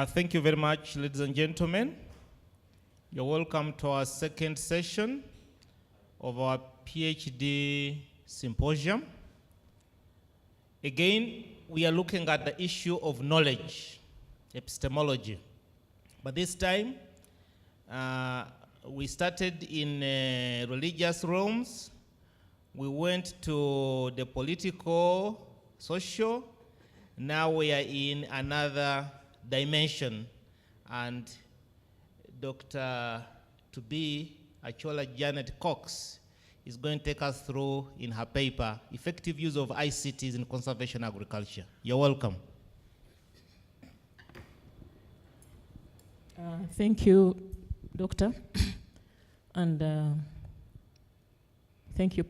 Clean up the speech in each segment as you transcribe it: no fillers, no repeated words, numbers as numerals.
Thank you very much, ladies and gentlemen. You're welcome to our second session of our PhD symposium. Again, we are looking at the issue of knowledge, epistemology. But this time, we started in religious realms. We went to the political, social. Now we are in another dimension. And Dr. Achora Janet Cox is going to take us through in her paper, Effective Use of ICTs in Conservation Agriculture. You're welcome. Thank you, Doctor. And thank you,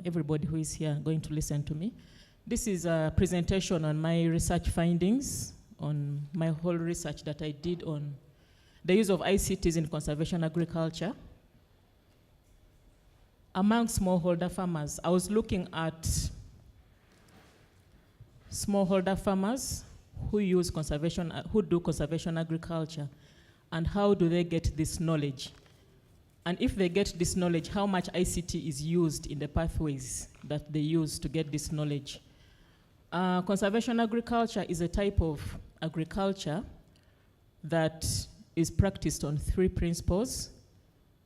everybody who is here going to listen to me. This is a presentation on my research findings, on my whole research that I did on the use of ICTs in conservation agriculture. Among smallholder farmers, I was looking at smallholder farmers who use conservation, who do conservation agriculture, and how do they get this knowledge? And if they get this knowledge, how much ICT is used in the pathways that they use to get this knowledge? Conservation agriculture is a type of agriculture that is practiced on 3 principles.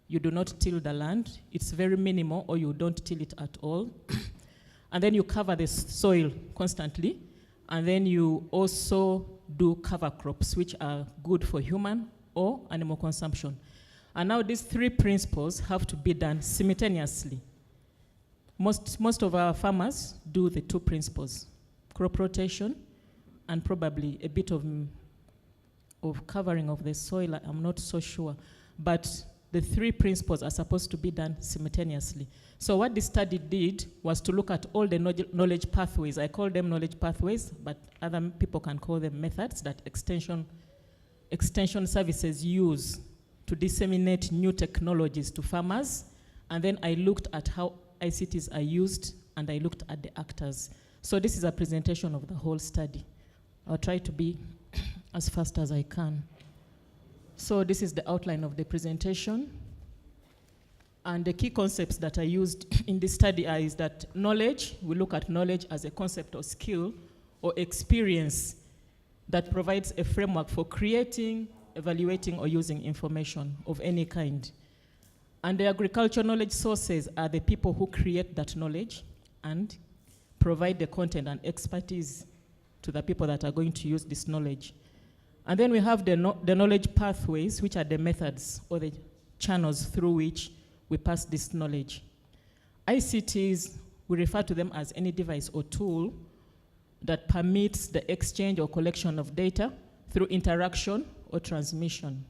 You do not till the land. It's very minimal, or you don't till it at all. And then you cover the soil constantly. And then you also do cover crops, which are good for human or animal consumption. And now these 3 principles have to be done simultaneously. Most of our farmers do the 2 principles, crop rotation and probably a bit of covering of the soil. I'm not so sure. But the 3 principles are supposed to be done simultaneously. So what this study did was to look at all the knowledge pathways. I call them knowledge pathways, but other people can call them methods that extension services use to disseminate new technologies to farmers. And then I looked at how ICTs are used, and I looked at the actors. So this is a presentation of the whole study. I'll try to be as fast as I can. So this is the outline of the presentation. And the key concepts that I used in this study is that knowledge, we look at knowledge as a concept or skill or experience that provides a framework for creating, evaluating, or using information of any kind. And the agricultural knowledge sources are the people who create that knowledge and provide the content and expertise to the people that are going to use this knowledge. And then we have the knowledge pathways, which are the methods or the channels through which we pass this knowledge. ICTs, we refer to them as any device or tool that permits the exchange or collection of data through interaction or transmission.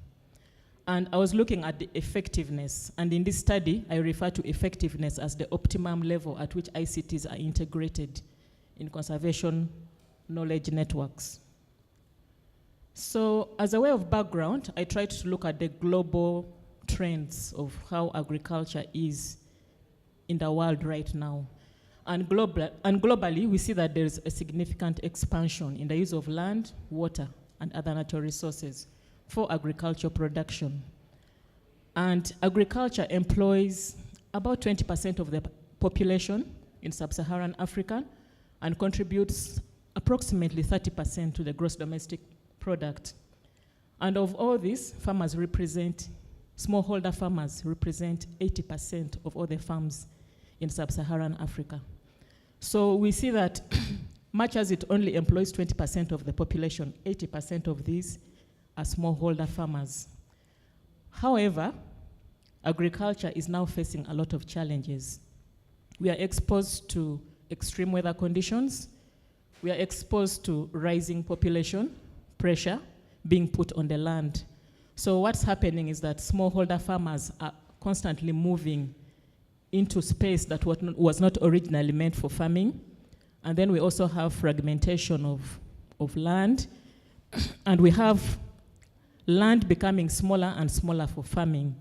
And I was looking at the effectiveness. And in this study, I refer to effectiveness as the optimum level at which ICTs are integrated in conservation knowledge networks. So as a way of background, I tried to look at the global trends of how agriculture is in the world right now. And globally, we see that there is a significant expansion in the use of land, water, and other natural resources for agricultural production. And agriculture employs about 20% of the population in sub-Saharan Africa and contributes approximately 30% to the gross domestic product. And of all this, smallholder farmers represent 80% of all the farms in sub-Saharan Africa. So we see that much as it only employs 20% of the population, 80% of these are smallholder farmers. However, agriculture is now facing a lot of challenges. We are exposed to extreme weather conditions. We are exposed to rising population pressure being put on the land. So what's happening is that smallholder farmers are constantly moving into space that was not originally meant for farming. And then we also have fragmentation of land. And we have land becoming smaller and smaller for farming.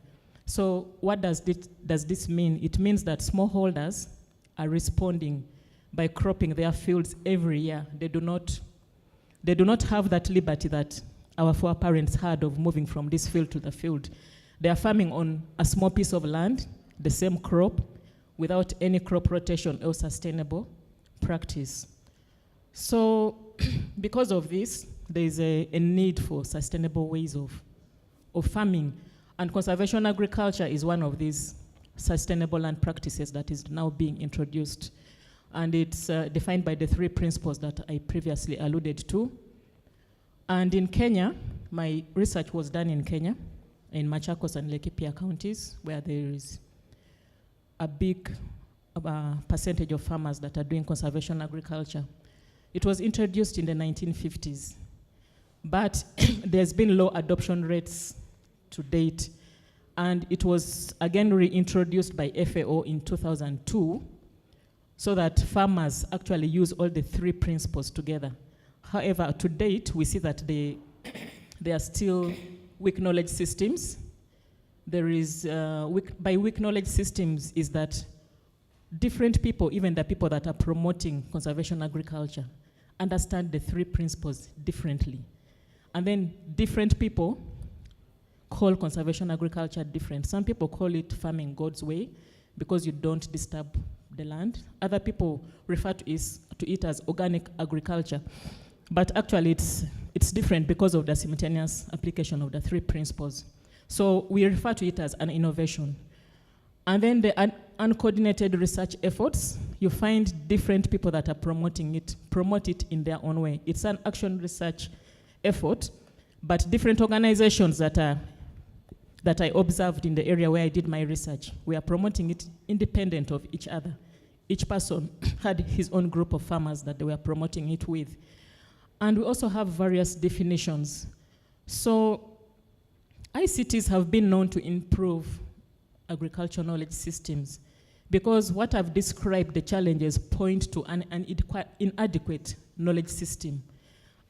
So what does this mean? It means that smallholders are responding by cropping their fields every year. They do not have that liberty that our foreparents had of moving from this field to the field. They are farming on a small piece of land, the same crop, without any crop rotation or sustainable practice. So because of this, there is a need for sustainable ways of farming. And conservation agriculture is one of these sustainable land practices that is now being introduced. And it's defined by the 3 principles that I previously alluded to. And in Kenya, my research was done in Kenya, in Machakos and Laikipia counties, where there is a big percentage of farmers that are doing conservation agriculture. It was introduced in the 1950s, but there's been low adoption rates to date, and it was again reintroduced by FAO in 2002, so that farmers actually use all the 3 principles together. However, to date, we see that they are still weak knowledge systems. There is, by weak knowledge systems is that different people, even the people that are promoting conservation agriculture, understand the 3 principles differently. And then different people call conservation agriculture different. Some people call it farming God's way because you don't disturb the land. Other people refer to it as organic agriculture. But actually it's different because of the simultaneous application of the 3 principles. So we refer to it as an innovation. And then the uncoordinated research efforts, you find different people that are promote it in their own way. It's an action research effort, but different organizations that I observed in the area where I did my research, we are promoting it independent of each other. Each person had his own group of farmers that they were promoting it with. And we also have various definitions. So ICTs have been known to improve agricultural knowledge systems because what I've described, the challenges, point to an inadequate knowledge system.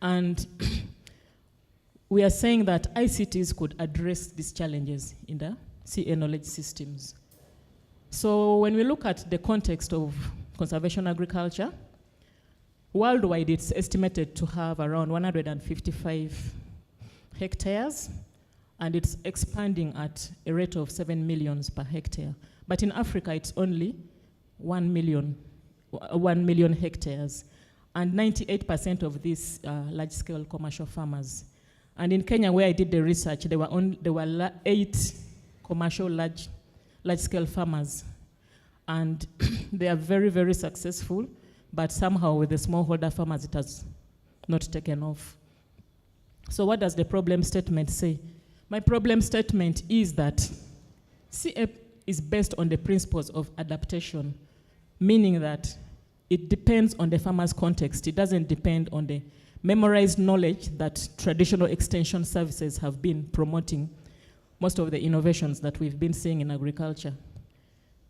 And we are saying that ICTs could address these challenges in the CA knowledge systems. So when we look at the context of conservation agriculture, worldwide it's estimated to have around 155 hectares, and it's expanding at a rate of 7 million per hectare. But in Africa, it's only 1 million hectares, and 98% of these large-scale commercial farmers. And in Kenya, where I did the research, there were 8 commercial large-scale farmers, and they are very, very successful, but somehow with the smallholder farmers, it has not taken off. So what does the problem statement say? My problem statement is that CA is based on the principles of adaptation, meaning that it depends on the farmer's context. It doesn't depend on the memorized knowledge that traditional extension services have been promoting most of the innovations that we've been seeing in agriculture.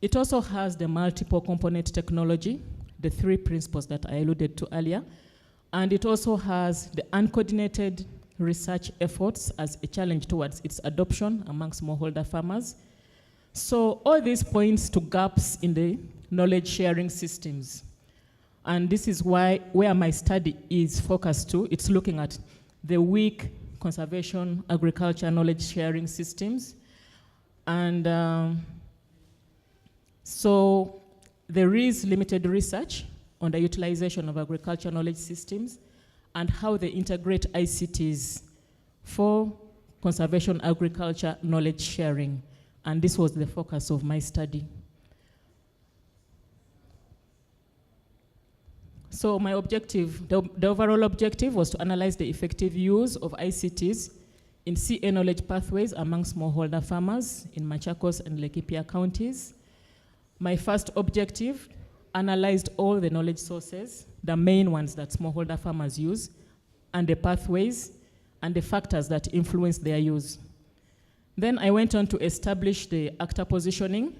It also has the multiple component technology, the 3 principles that I alluded to earlier, and it also has the uncoordinated research efforts as a challenge towards its adoption among smallholder farmers. So all these points to gaps in the knowledge sharing systems. And this is where my study is focused to. It's looking at the weak conservation agriculture knowledge sharing systems. And so there is limited research on the utilization of agriculture knowledge systems and how they integrate ICTs for conservation agriculture knowledge sharing. And this was the focus of my study. So my objective, the overall objective was to analyze the effective use of ICTs in CA knowledge pathways among smallholder farmers in Machakos and Laikipia counties. My first objective analyzed all the knowledge sources, the main ones that smallholder farmers use, and the pathways and the factors that influence their use. Then I went on to establish the actor positioning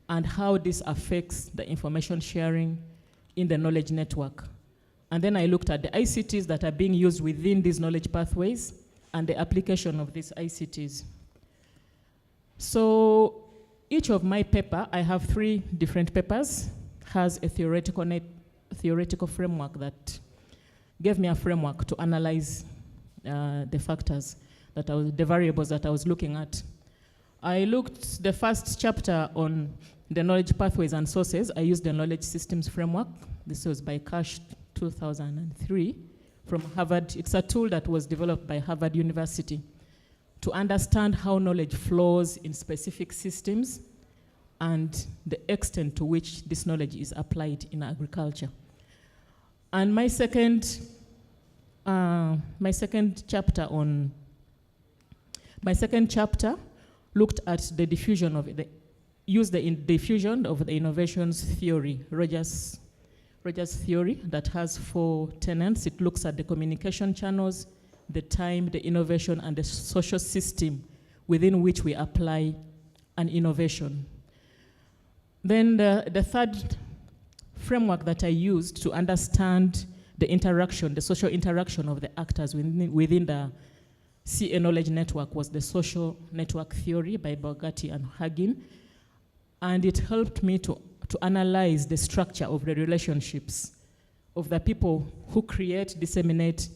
and how this affects the information sharing in the knowledge network. And then I looked at the ICTs that are being used within these knowledge pathways and the application of these ICTs. So each of my paper, I have 3 different papers, has a theoretical framework that gave me a framework to analyze the factors that the variables that I was looking at. I looked the first chapter on the knowledge pathways and sources. I used the knowledge systems framework. This was by Cash 2003 from Harvard. It's a tool that was developed by Harvard University to understand how knowledge flows in specific systems and the extent to which this knowledge is applied in agriculture. And my second chapter looked at the diffusion of diffusion of the innovations theory, Rogers theory, that has 4 tenets. It looks at the communication channels, the time, the innovation, and the social system within which we apply an innovation. Then the third framework that I used to understand the interaction, the social interaction of the actors within the CA knowledge network was the social network theory by Bogatti and Hagin. And it helped me to analyze the structure of the relationships of the people who create, disseminate,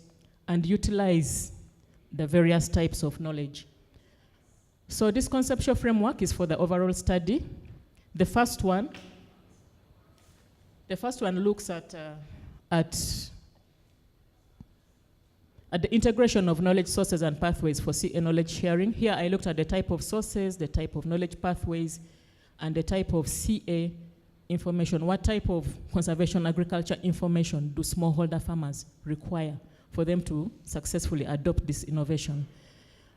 and utilize the various types of knowledge. So this conceptual framework is for the overall study. The first one looks at the integration of knowledge sources and pathways for CA knowledge sharing. Here I looked at the type of sources, the type of knowledge pathways, and the type of CA information. What type of conservation agriculture information do smallholder farmers require for them to successfully adopt this innovation?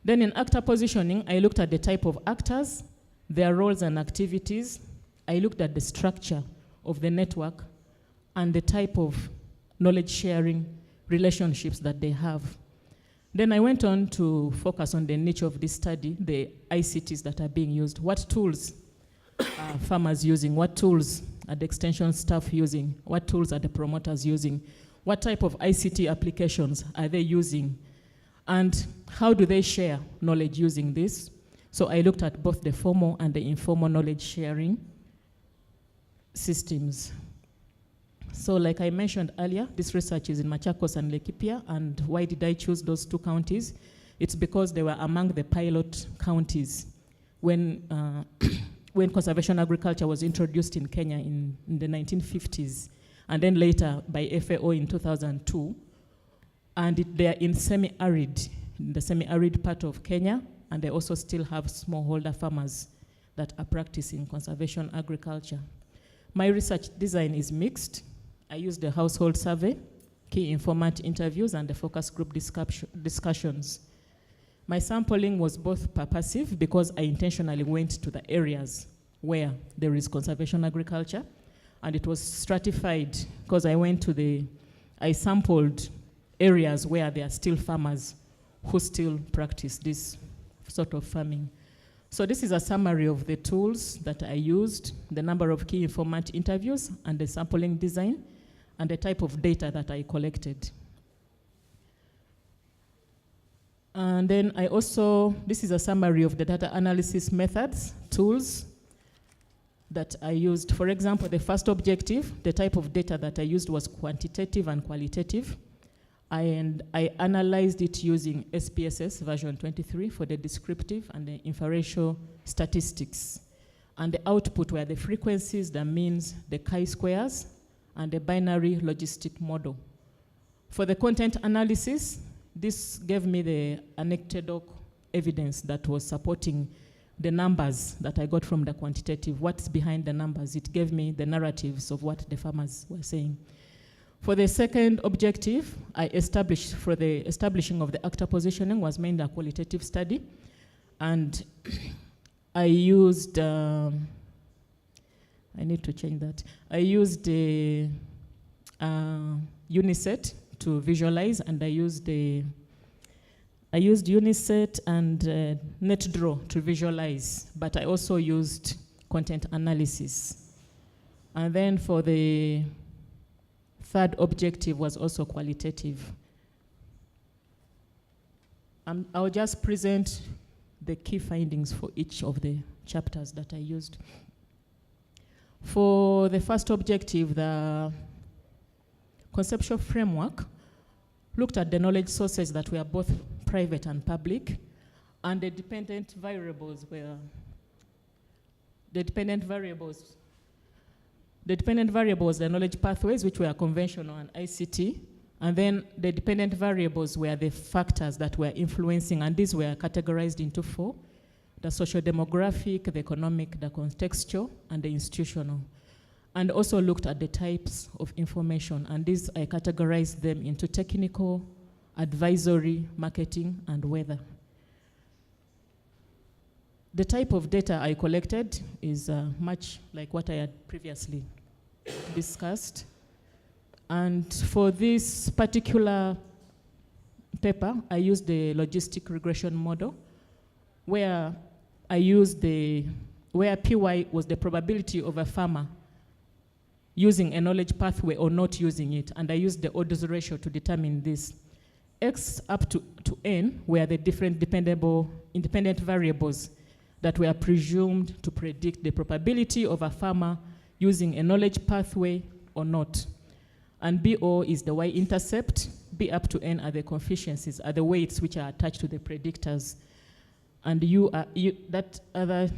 Then in actor positioning, I looked at the type of actors, their roles and activities. I looked at the structure of the network and the type of knowledge sharing relationships that they have. Then I went on to focus on the niche of this study, the ICTs that are being used. What tools are farmers using? What tools are the extension staff using? What tools are the promoters using? What type of ICT applications are they using? And how do they share knowledge using this? So I looked at both the formal and the informal knowledge sharing systems. So like I mentioned earlier, this research is in Machakos and Laikipia. And why did I choose those 2 counties? It's because they were among the pilot counties when conservation agriculture was introduced in Kenya in the 1950s, and then later by FAO in 2002. And they are in the semi-arid part of Kenya, and they also still have smallholder farmers that are practicing conservation agriculture. My research design is mixed. I used the household survey, key informant interviews, and the focus group discussions. My sampling was both purposive because I intentionally went to the areas where there is conservation agriculture, and it was stratified because I sampled areas where there are still farmers who still practice this sort of farming. So this is a summary of the tools that I used, the number of key informant interviews, and the sampling design, and the type of data that I collected. And then this is a summary of the data analysis methods, tools that I used. For example, the first objective, the type of data that I used was quantitative and qualitative. And I analyzed it using SPSS version 23 for the descriptive and the inferential statistics. And the output were the frequencies, the means, the chi-squares, and the binary logistic model. For the content analysis, this gave me the anecdotal evidence that was supporting the numbers that I got from the quantitative. What's behind the numbers? It gave me the narratives of what the farmers were saying. For the second objective, for the establishing of the actor positioning was mainly a qualitative study. And I used, I need to change that. I used the Uniset to visualize, and I used Uniset and NetDraw to visualize, but I also used content analysis. And then for the third objective was also qualitative. I'll just present the key findings for each of the chapters that I used. For the first objective, the conceptual framework, looked at the knowledge sources that were both private and public, and the dependent variables, the knowledge pathways, which were conventional and ICT, and then the dependent variables were the factors that were influencing, and these were categorized into 4: the socio-demographic, the economic, the contextual, and the institutional. And also looked at the types of information, and these I categorized them into technical, advisory, marketing, and weather. The type of data I collected is much like what I had previously discussed. And for this particular paper, I used the Logistic Regression model, where I used where PY was the probability of a farmer using a knowledge pathway or not using it, and I used the odds ratio to determine this. X up to N were the different independent variables that were presumed to predict the probability of a farmer using a knowledge pathway or not. And BO is the y-intercept, B up to N are the coefficients, are the weights which are attached to the predictors. And that other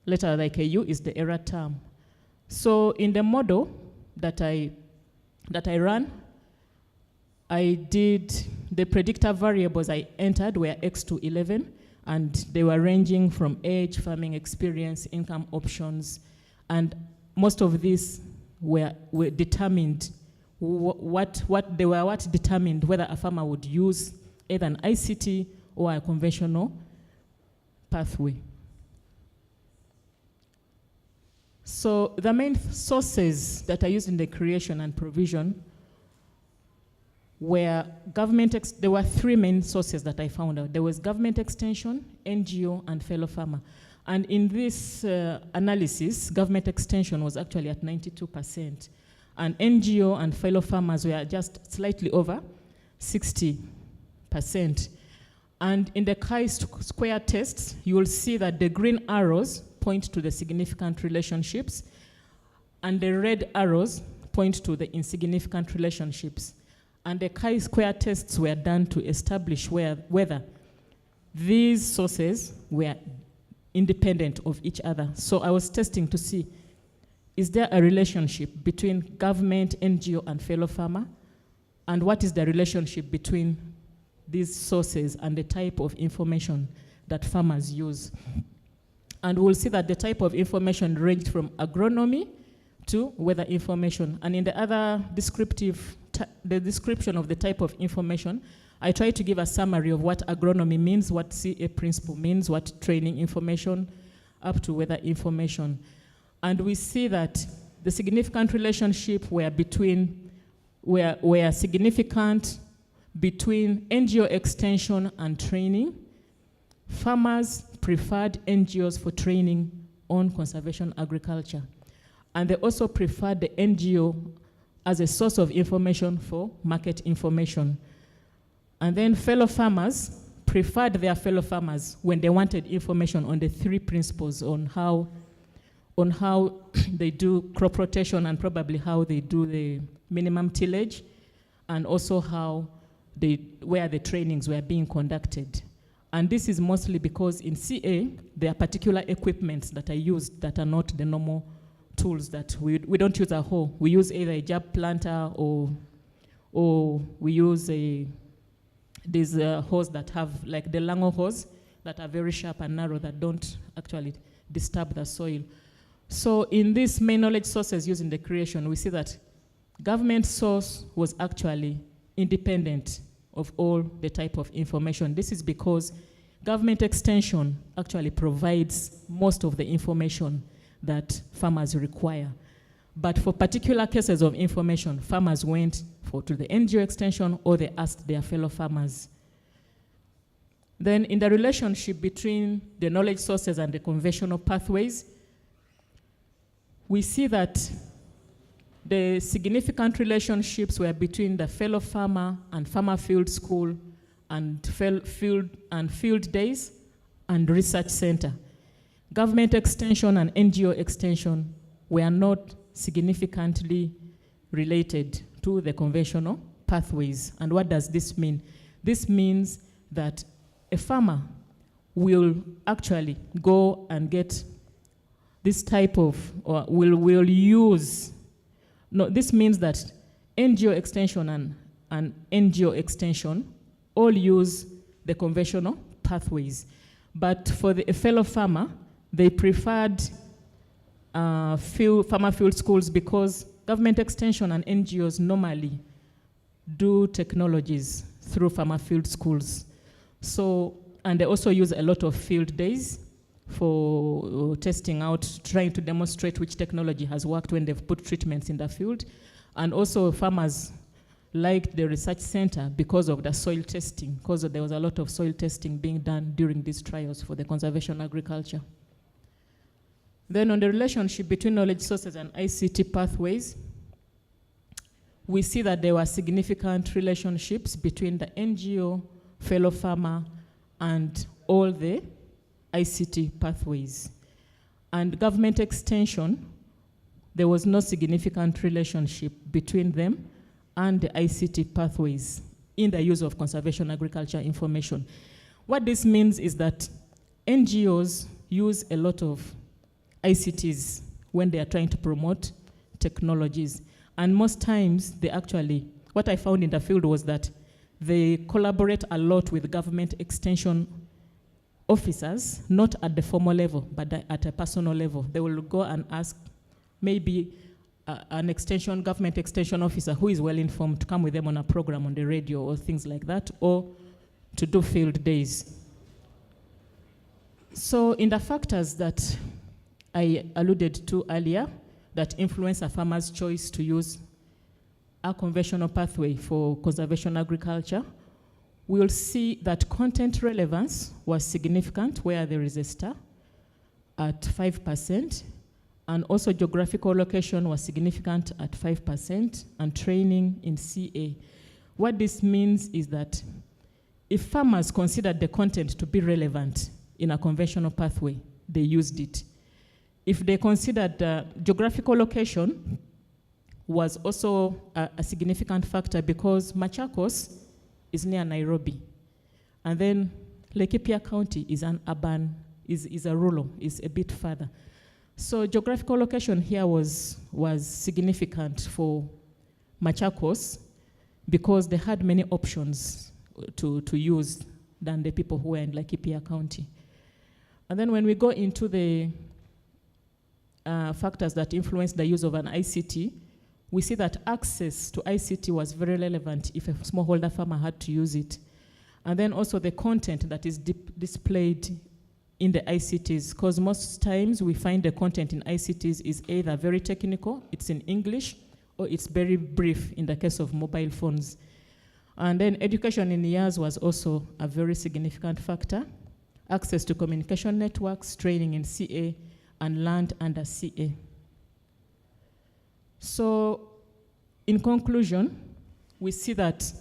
letter like a U is the error term. So in the model that I ran, I did the predictor variables I entered were X to 11, and they were ranging from age, farming experience, income options, and most of these were determined what determined whether a farmer would use either an ICT or a conventional pathway. So the main sources that I used in the creation and provision were there were 3 main sources that I found out. There was government extension, NGO, and fellow farmer. And in this analysis, government extension was actually at 92%. And NGO and fellow farmers were just slightly over 60%. And in the chi-square tests, you will see that the green arrows point to the significant relationships, and the red arrows point to the insignificant relationships. And the chi-square tests were done to establish whether these sources were independent of each other. So I was testing to see, is there a relationship between government, NGO, and fellow farmer? And what is the relationship between these sources and the type of information that farmers use? And we'll see that the type of information ranged from agronomy to weather information. And in the other the description of the type of information, I try to give a summary of what agronomy means, what CA principle means, what training information, up to weather information. And we see that the significant relationship were significant between NGO extension and training. Farmers preferred NGOs for training on conservation agriculture. And they also preferred the NGO as a source of information for market information. And then fellow farmers preferred their fellow farmers when they wanted information on the 3 principles on how they do crop rotation, and probably how they do the minimum tillage, and also where the trainings were being conducted. And this is mostly because in CA, there are particular equipments that are used that are not the normal tools that we don't use a hoe. We use either a jab planter or we use these hoes that have, like the Lango hoes, that are very sharp and narrow, that don't actually disturb the soil. So in these main knowledge sources used in the creation, we see that government source was actually independent of all the type of information. This is because government extension actually provides most of the information that farmers require. But for particular cases of information, farmers went to the NGO extension, or they asked their fellow farmers. Then in the relationship between the knowledge sources and the conventional pathways, we see that the significant relationships were between the fellow farmer and farmer field school and field days and research center. Government extension and NGO extension were not significantly related to the conventional pathways. And what does this mean? This means that a farmer will actually go and get this type of, or will use, no, this means that NGO extension and NGO extension all use the conventional pathways. But for a fellow farmer, they preferred farmer field schools because government extension and NGOs normally do technologies through farmer field schools. So, and they also use a lot of field days for testing out, trying to demonstrate which technology has worked when they've put treatments in the field. And also farmers liked the research center because of the soil testing, because there was a lot of soil testing being done during these trials for the conservation agriculture. Then on the relationship between knowledge sources and ICT pathways, we see that there were significant relationships between the NGO, fellow farmer, and all the ICT pathways. And government extension, there was no significant relationship between them and the ICT pathways in the use of conservation agriculture information. What this means is that NGOs use a lot of ICTs when they are trying to promote technologies. And most times, they actually, what I found in the field was that they collaborate a lot with government extension officers, not at the formal level, but at a personal level. They will go and ask maybe an government extension officer who is well informed to come with them on a program on the radio or things like that, or to do field days. So in the factors that I alluded to earlier that influence a farmer's choice to use a conventional pathway for conservation agriculture, we'll see that content relevance was significant where there is a star at 5%, and also geographical location was significant at 5%, and training in CA. What this means is that if farmers considered the content to be relevant in a conventional pathway, they used it. If they considered geographical location was also a significant factor because Machakos is near Nairobi. And then Laikipia County is an urban, is a rural, is a bit further. So geographical location here was significant for Machakos because they had many options to use than the people who were in Laikipia County. And then when we go into the factors that influence the use of an ICT, we see that access to ICT was very relevant if a smallholder farmer had to use it. And then also the content that is displayed in the ICTs, because most times we find the content in ICTs is either very technical, it's in English, or it's very brief in the case of mobile phones. And then education in years was also a very significant factor. Access to communication networks, training in CA, and land under CA. So, in conclusion, we see that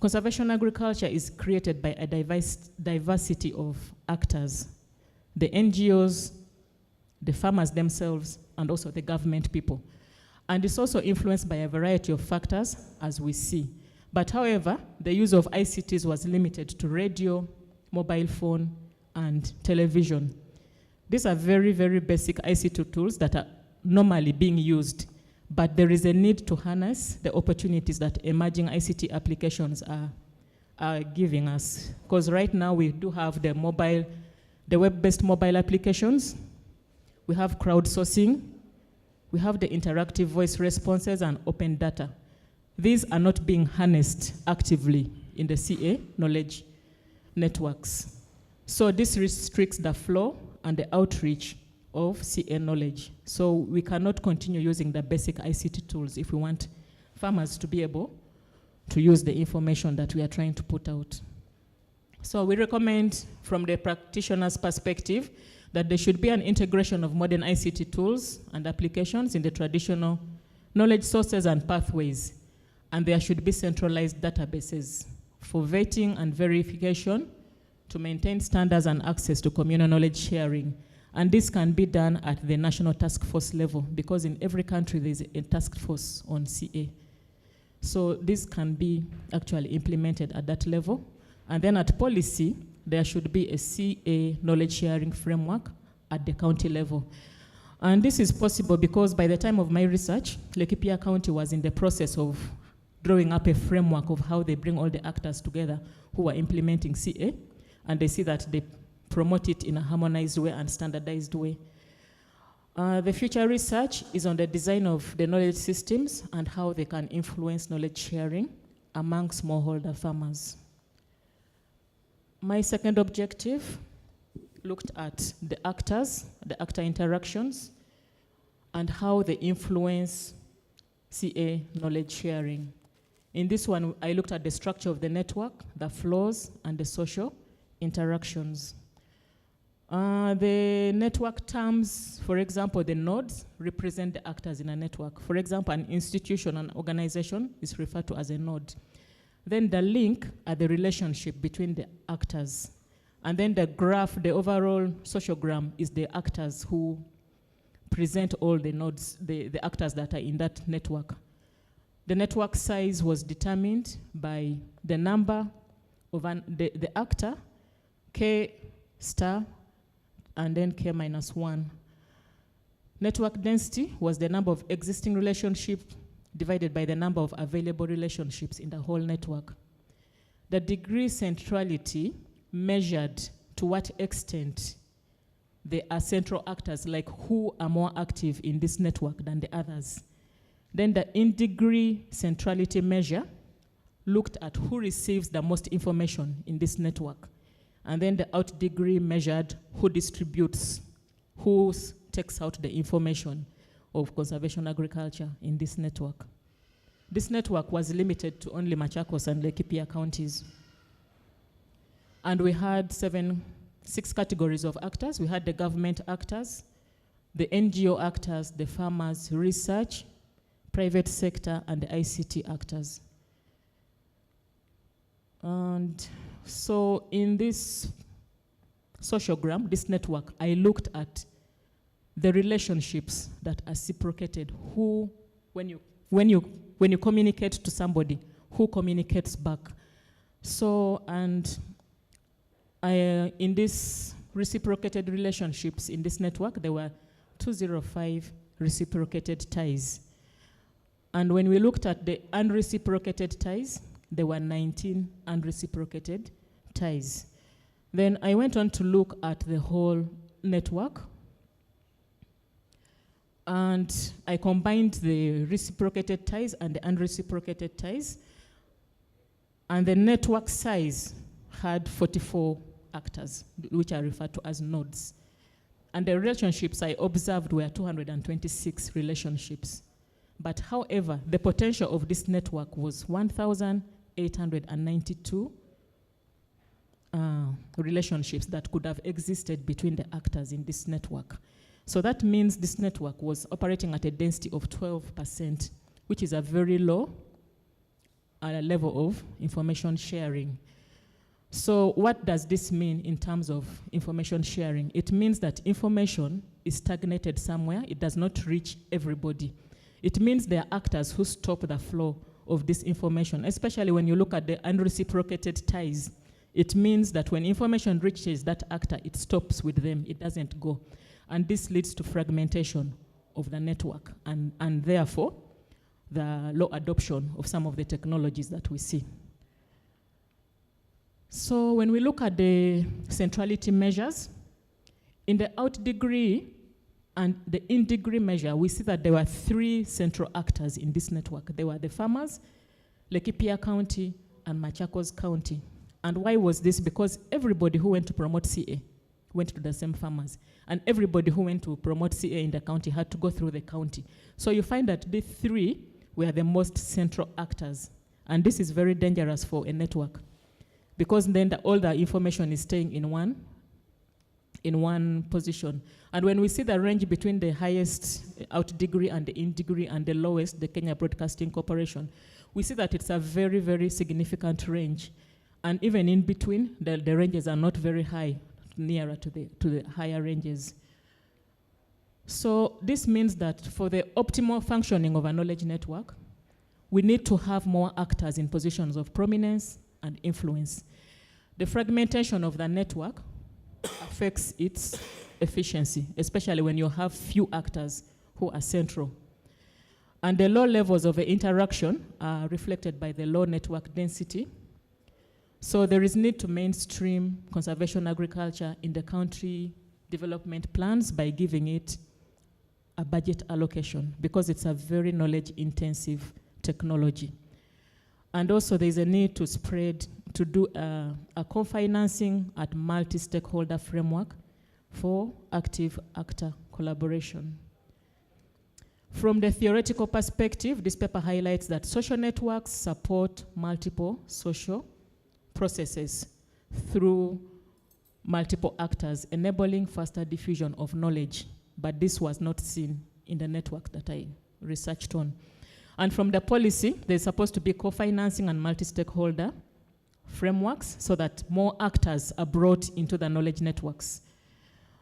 conservation agriculture is created by a diversity of actors, the NGOs, the farmers themselves, and also the government people. And it's also influenced by a variety of factors, as we see. But however, the use of ICTs was limited to radio, mobile phone, and television. These are very, very basic ICT tools that are normally being used, but there is a need to harness the opportunities that emerging ICT applications are giving us. Because right now we do have the web-based mobile applications, we have crowdsourcing, we have the interactive voice responses and open data. These are not being harnessed actively in the CA knowledge networks. So this restricts the flow and the outreach of CA knowledge. So we cannot continue using the basic ICT tools if we want farmers to be able to use the information that we are trying to put out. So we recommend from the practitioner's perspective that there should be an integration of modern ICT tools and applications in the traditional knowledge sources and pathways. And there should be centralized databases for vetting and verification to maintain standards and access to communal knowledge sharing. And this can be done at the national task force level because in every country there's a task force on CA. So this can be actually implemented at that level. And then at policy, there should be a CA knowledge sharing framework at the county level. And this is possible because by the time of my research, Laikipia County was in the process of drawing up a framework of how they bring all the actors together who are implementing CA, and they see that they promote it in a harmonized way and standardized way. The future research is on the design of the knowledge systems and how they can influence knowledge sharing among smallholder farmers. My second objective looked at the actors, the actor interactions, and how they influence CA knowledge sharing. In this one, I looked at the structure of the network, the flows, and the social interactions. The network terms, for example, the nodes represent the actors in a network. For example, an institution, an organization is referred to as a node. Then the link are the relationship between the actors. And then the graph, the overall sociogram, is the actors who present all the nodes, the actors that are in that network. The network size was determined by the number of the actor, K star, and then K minus 1. Network density was the number of existing relationships divided by the number of available relationships in the whole network. The degree centrality measured to what extent there are central actors, like who are more active in this network than the others. Then the in-degree centrality measure looked at who receives the most information in this network. And then the out-degree measured who distributes, who takes out the information of conservation agriculture in this network. This network was limited to only Machakos and Laikipia counties. And we had 6 categories of actors. We had the government actors, the NGO actors, the farmers, research, private sector, and the ICT actors. And so in this sociogram, this network, I looked at the relationships that are reciprocated. Who, when you communicate to somebody, who communicates back? So, and in these reciprocated relationships in this network, there were 205 reciprocated ties. And when we looked at the unreciprocated ties, there were 19 unreciprocated ties. Then I went on to look at the whole network, and I combined the reciprocated ties and the unreciprocated ties, and the network size had 44 actors, which are referred to as nodes. And the relationships I observed were 226 relationships. But however, the potential of this network was 1,892 relationships that could have existed between the actors in this network. So that means this network was operating at a density of 12%, which is a very low level of information sharing. So what does this mean in terms of information sharing? It means that information is stagnated somewhere. It does not reach everybody. It means there are actors who stop the flow of this information, especially when you look at the unreciprocated ties. It means that when information reaches that actor, it stops with them. It doesn't go. And this leads to fragmentation of the network and therefore the low adoption of some of the technologies that we see. So when we look at the centrality measures, in the out degree and the in degree measure, we see that there were 3 central actors in this network. They were the farmers, Laikipia County, and Machakos County. And why was this? Because everybody who went to promote CA went to the same farmers. And everybody who went to promote CA in the county had to go through the county. So you find that the 3 were the most central actors. And this is very dangerous for a network, because then all the information is staying in one position. And when we see the range between the highest out degree and the in degree and the lowest, the Kenya Broadcasting Corporation, we see that it's a very, very significant range. And even in between, the ranges are not very high, nearer to the higher ranges. So this means that for the optimal functioning of a knowledge network, we need to have more actors in positions of prominence and influence. The fragmentation of the network affects its efficiency, especially when you have few actors who are central. And the low levels of interaction are reflected by the low network density. So there is need to mainstream conservation agriculture in the country development plans by giving it a budget allocation, because it's a very knowledge-intensive technology. And also there's a need to do a co-financing at multi-stakeholder framework for active actor collaboration. From the theoretical perspective, this paper highlights that social networks support multiple social processes through multiple actors, enabling faster diffusion of knowledge. But this was not seen in the network that I researched on. And from the policy, there's supposed to be co-financing and multi-stakeholder frameworks so that more actors are brought into the knowledge networks.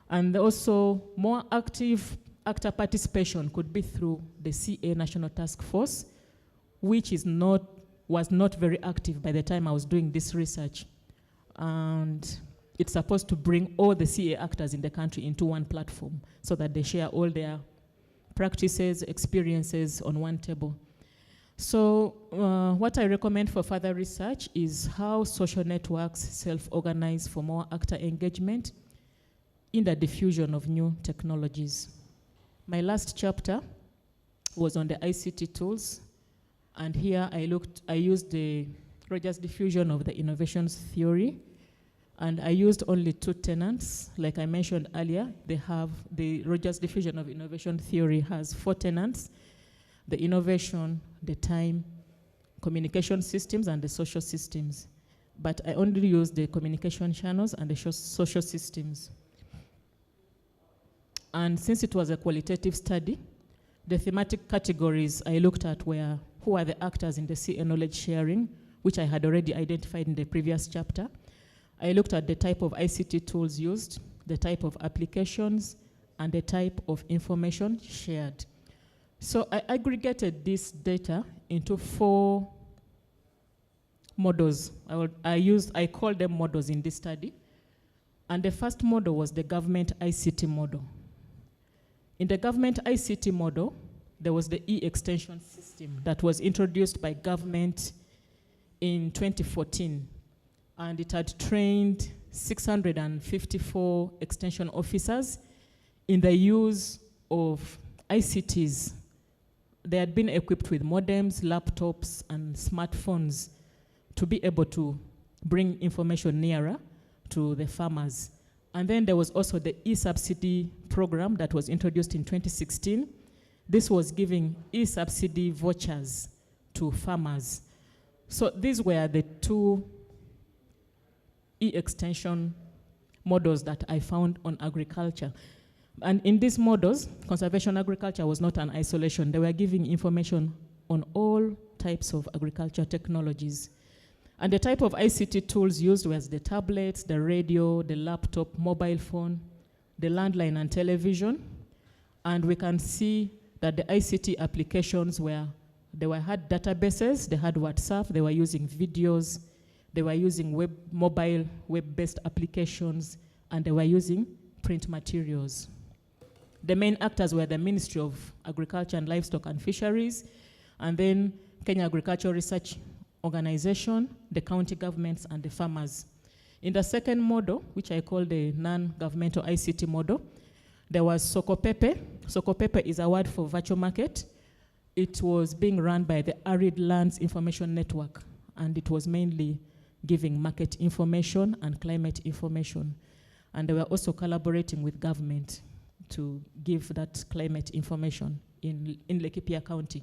And also more active actor participation could be through the CA National Task Force, which was not very active by the time I was doing this research. And it's supposed to bring all the CA actors in the country into one platform so that they share all their practices, experiences on one table. So what I recommend for further research is how social networks self-organize for more actor engagement in the diffusion of new technologies. My last chapter was on the ICT tools, and here I used the Rogers diffusion of the innovations theory, and I used only 2 tenants. Like I mentioned earlier, the Rogers diffusion of innovation theory has 4 tenants: the innovation, the time, communication systems, and the social systems. But I only used the communication channels and the social systems. And since it was a qualitative study, the thematic categories I looked at were who are the actors in the CA knowledge sharing, which I had already identified in the previous chapter. I looked at the type of ICT tools used, the type of applications, and the type of information shared. So I aggregated this data into 4 models. I called them models in this study. And the first model was the government ICT model. In the government ICT model, there was the e-extension system that was introduced by government in 2014. And it had trained 654 extension officers in the use of ICTs. They had been equipped with modems, laptops, and smartphones to be able to bring information nearer to the farmers. And then there was also the e-subsidy program that was introduced in 2016. This was giving e-subsidy vouchers to farmers. So these were the 2 e-extension models that I found on agriculture. And in these models, conservation agriculture was not an isolation. They were giving information on all types of agriculture technologies. And the type of ICT tools used was the tablets, the radio, the laptop, mobile phone, the landline and television. And we can see that the ICT applications had databases, they had WhatsApp, they were using videos, they were using mobile web-based applications, and they were using print materials. The main actors were the Ministry of Agriculture and Livestock and Fisheries, and then Kenya Agricultural Research Organization, the county governments, and the farmers. In the second model, which I call the non-governmental ICT model, there was Sokopepe. Sokopepe is a word for virtual market. It was being run by the Arid Lands Information Network, and it was mainly giving market information and climate information. And they were also collaborating with government to give that climate information in Laikipia County.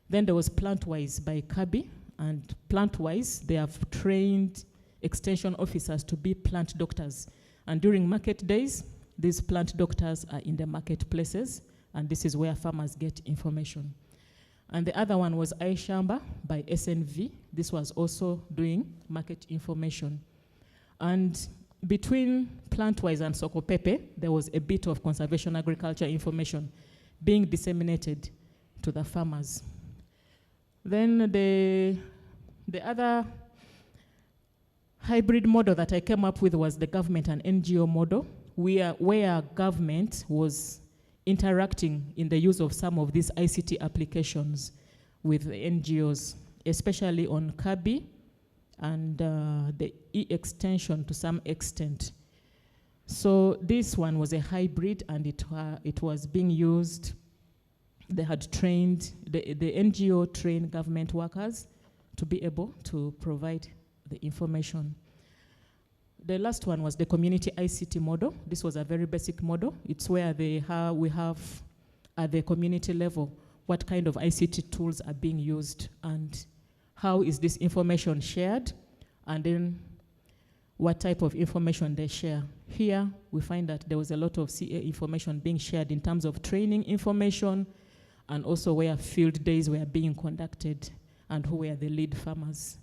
Then there was Plantwise by Kabi, and Plantwise, they have trained extension officers to be plant doctors. And during market days, these plant doctors are in the marketplaces, and this is where farmers get information. And the other one was iShamba by SNV. This was also doing market information. And between Plantwise and Sokopepe, there was a bit of conservation agriculture information being disseminated to the farmers. Then the other hybrid model that I came up with was the government and NGO model, where government was interacting in the use of some of these ICT applications with the NGOs, especially on Kabi and the e-extension to some extent. So this one was a hybrid, and it was being used. They had trained, the NGO trained government workers to be able to provide the information. The last one was the community ICT model. This was a very basic model. It's where we have at the community level what kind of ICT tools are being used and how is this information shared, and then what type of information they share. Here we find that there was a lot of CA information being shared in terms of training information, and also where field days were being conducted and who were the lead farmers.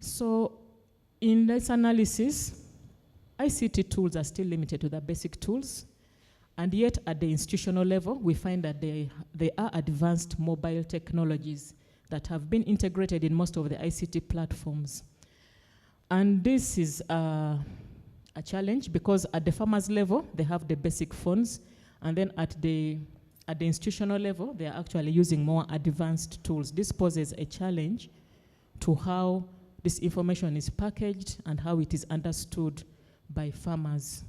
So in this analysis, ICT tools are still limited to the basic tools, and yet at the institutional level, we find that they are advanced mobile technologies that have been integrated in most of the ICT platforms. And this is a challenge because at the farmers level, they have the basic phones, and then at the institutional level, they are actually using more advanced tools. This poses a challenge to how this information is packaged and how it is understood by farmers.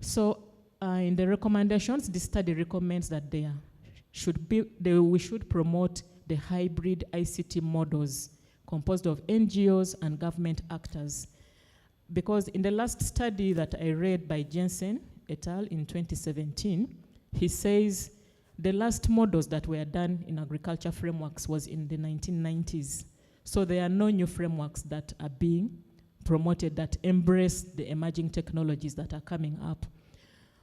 So in the recommendations, this study recommends that we should promote the hybrid ICT models composed of NGOs and government actors. Because in the last study that I read by Jensen et al. In 2017, he says the last models that were done in agriculture frameworks was in the 1990s. So there are no new frameworks that are being promoted that embrace the emerging technologies that are coming up.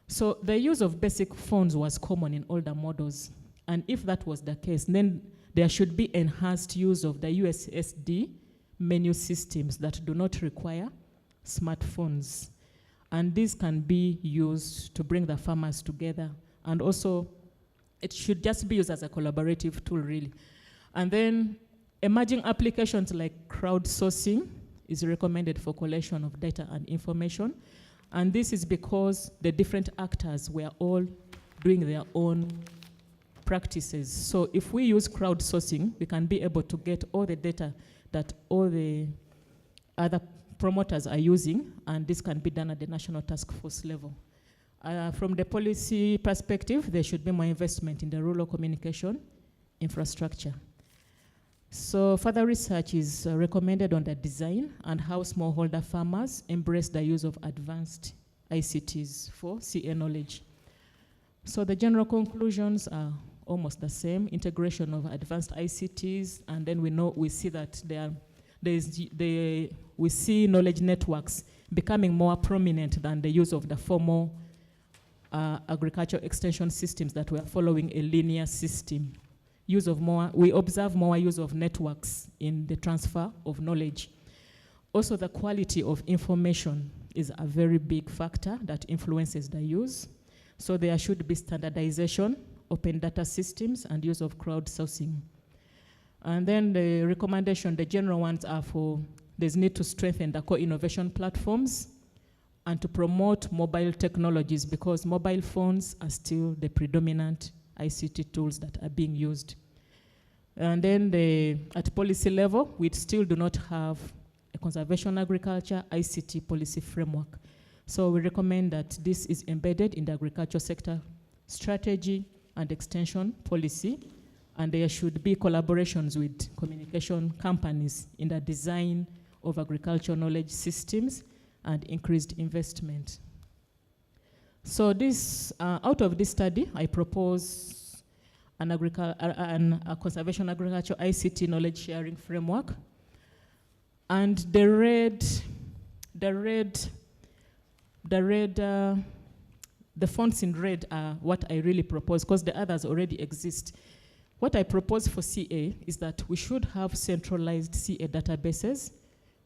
So the use of basic phones was common in older models. And if that was the case, then there should be enhanced use of the USSD menu systems that do not require smartphones. And these can be used to bring the farmers together. And also, it should just be used as a collaborative tool, really. And then emerging applications like crowdsourcing is recommended for collection of data and information. And this is because the different actors were all doing their own practices. So if we use crowdsourcing, we can be able to get all the data that all the other promoters are using, and this can be done at the national task force level. From the policy perspective, there should be more investment in the rural communication infrastructure. So further research is recommended on the design and how smallholder farmers embrace the use of advanced ICTs for CA knowledge. So the general conclusions are almost the same: integration of advanced ICTs, and then we see that we see knowledge networks becoming more prominent than the use of the formal agricultural extension systems that were following a linear system. We observe more use of networks in the transfer of knowledge. Also, the quality of information is a very big factor that influences the use. So there should be standardization, open data systems, and use of crowdsourcing. And then the recommendation, the general ones are there's need to strengthen the core innovation platforms and to promote mobile technologies, because mobile phones are still the predominant ICT tools that are being used. And then at policy level, we still do not have a conservation agriculture ICT policy framework. So we recommend that this is embedded in the agriculture sector strategy and extension policy, and there should be collaborations with communication companies in the design of agricultural knowledge systems and increased investment. So this, out of this study, I propose a conservation agriculture ICT knowledge sharing framework. And the fonts in red are what I really propose, because the others already exist. What I propose for CA is that we should have centralized CA databases.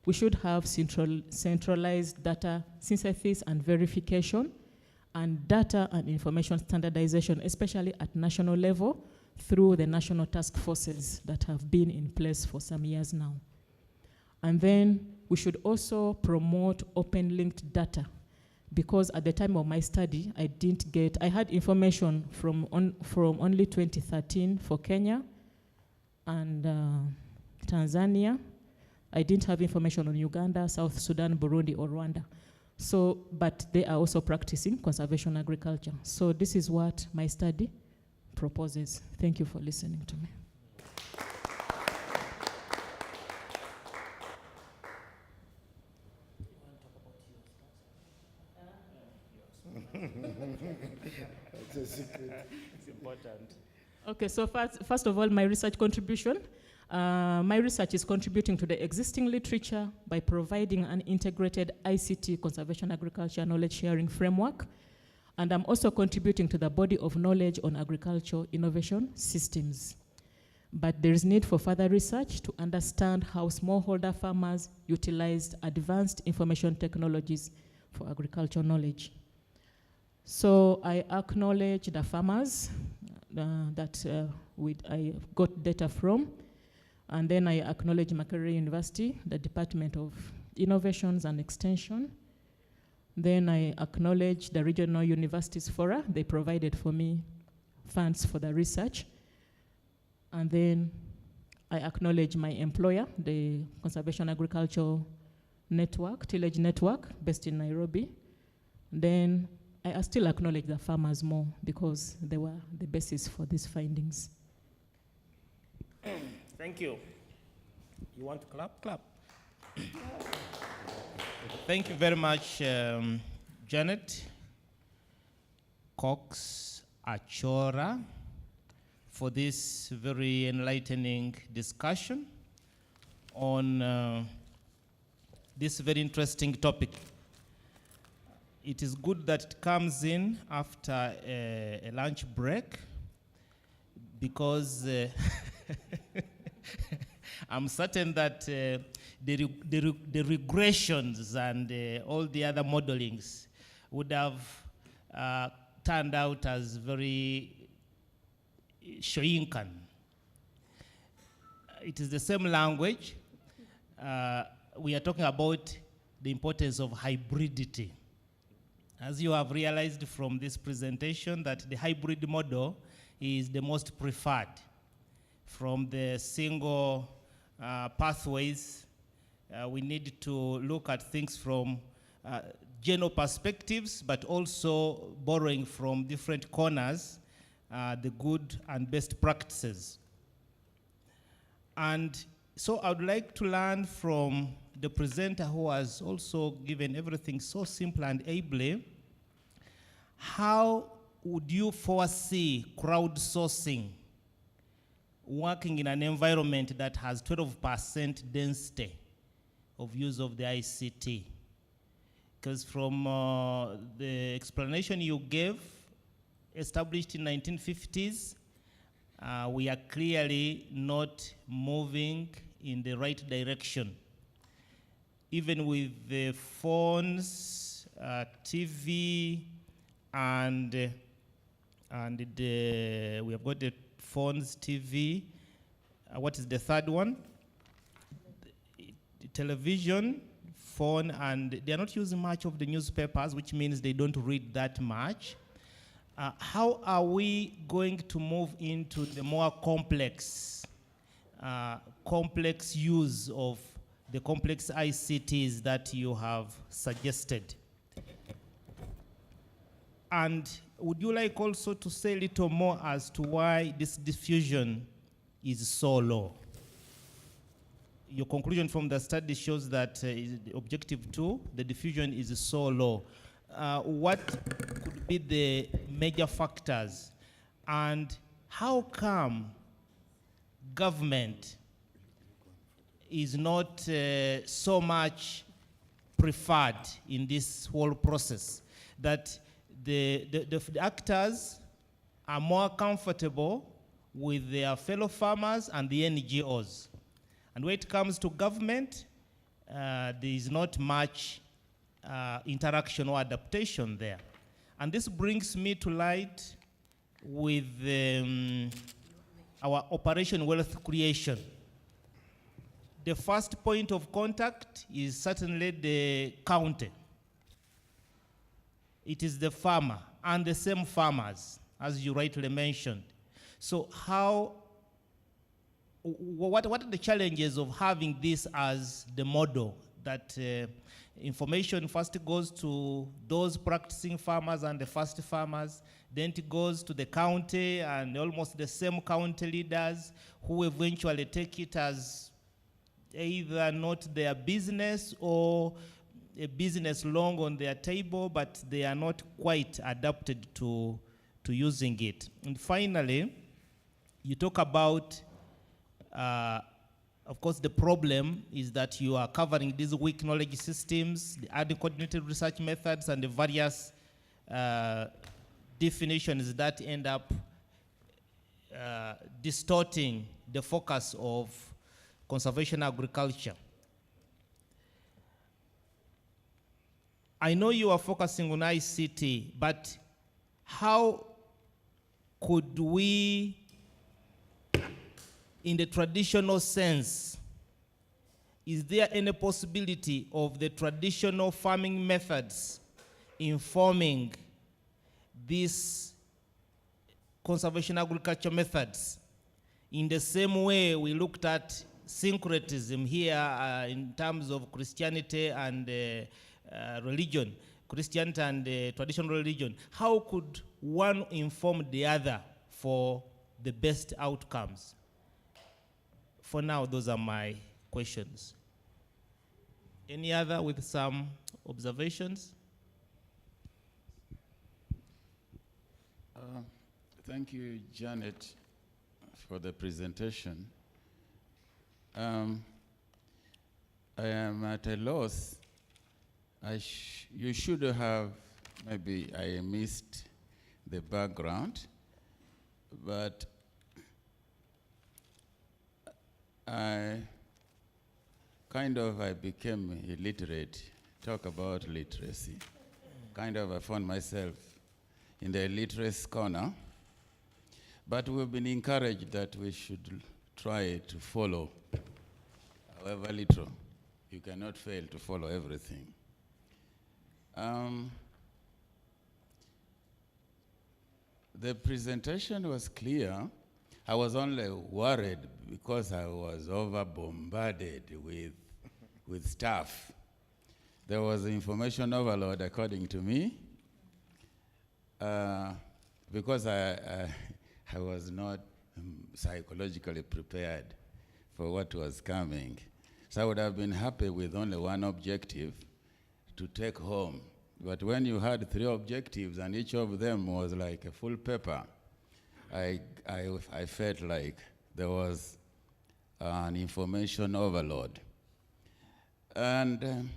We should have centralized data synthesis and verification, and data and information standardization, especially at national level, through the national task forces that have been in place for some years now. And then we should also promote open linked data, because at the time of my study, I had information from only 2013 for Kenya and Tanzania. I didn't have information on Uganda, South Sudan, Burundi, or Rwanda. So, but they are also practicing conservation agriculture. So this is what my study proposes. Thank you for listening to me. That's a secret. It's important. Okay, so first of all, my research contribution. My research is contributing to the existing literature by providing an integrated ICT conservation agriculture knowledge sharing framework. And I'm also contributing to the body of knowledge on agricultural innovation systems. But there is need for further research to understand how smallholder farmers utilized advanced information technologies for agricultural knowledge. So I acknowledge the farmers that I got data from. And then I acknowledge Makerere University, the Department of Innovations and Extension. Then I acknowledge the regional universities fora. They provided for me funds for the research. And then I acknowledge my employer, the Conservation Agricultural Network, Tillage Network, based in Nairobi. Then I still acknowledge the farmers more because they were the basis for these findings. Thank you. You want to clap? Clap. Thank you very much, Janet Cox Achora, for this very enlightening discussion on this very interesting topic. It is good that it comes in after a lunch break, because I'm certain that the regressions and all the other modelings would have turned out as very shrinking. It is the same language. We are talking about the importance of hybridity. As you have realized from this presentation, that the hybrid model is the most preferred from the single pathways. We need to look at things from general perspectives, but also borrowing from different corners the good and best practices. And so I would like to learn from the presenter, who has also given everything so simple and ably. How would you foresee crowdsourcing working in an environment that has 12% density of use of the ICT? Because from the explanation you gave, established in 1950s, we are clearly not moving in the right direction. Even with the phones, TV, and we have got the phones, TV. What is the third one? The television, phone, and they are not using much of the newspapers, which means they don't read that much. How are we going to move into the more complex use of the complex ICTs that you have suggested? And would you like also to say a little more as to why this diffusion is so low? Your conclusion from the study shows that objective 2, the diffusion is so low. What could be the major factors? And how come government is not so much preferred in this whole process, that the actors are more comfortable with their fellow farmers and the NGOs? And when it comes to government, there is not much interaction or adaptation there. And this brings me to light with our operation wealth creation. The first point of contact is certainly the county. It is the farmer and the same farmers, as you rightly mentioned. So what are the challenges of having this as the model, that information first goes to those practicing farmers and the first farmers, then it goes to the county and almost the same county leaders who eventually take it as either not their business or a business long on their table, but they are not quite adapted to using it. And finally, you talk about, of course, the problem is that you are covering these weak knowledge systems, the uncoordinated research methods, and the various definitions that end up distorting the focus of conservation agriculture. I know you are focusing on ICT, but how could we, in the traditional sense, is there any possibility of the traditional farming methods informing these conservation agriculture methods? In the same way we looked at syncretism here in terms of Christianity and religion, Christianity and traditional religion, how could one inform the other for the best outcomes? For now, those are my questions. Any other with some observations? Thank you, Janet, for the presentation. I am at a loss. You should have, maybe I missed the background, but I became illiterate. Talk about literacy. I found myself in the illiteracy corner, but we've been encouraged that we should try to follow, however little. You cannot fail to follow everything. The presentation was clear. I was only worried because I was over-bombarded with stuff. There was information overload, according to me, because I was not psychologically prepared for what was coming. So I would have been happy with only one objective to take home. But when you had 3 objectives and each of them was like a full paper, I felt like there was an information overload. And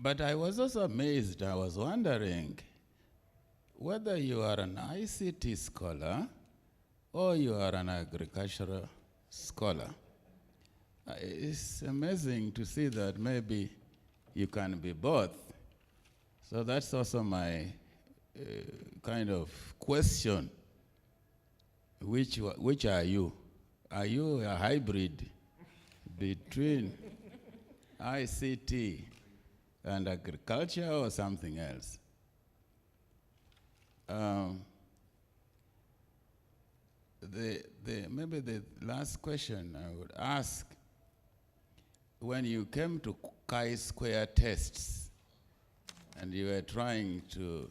but I was also amazed. I was wondering whether you are an ICT scholar or you are an agricultural scholar. It's amazing to see that maybe you can be both. So that's also my kind of question. Which are you? Are you a hybrid between ICT and agriculture or something else? Maybe the last question I would ask, when you came to chi-square tests and you were trying to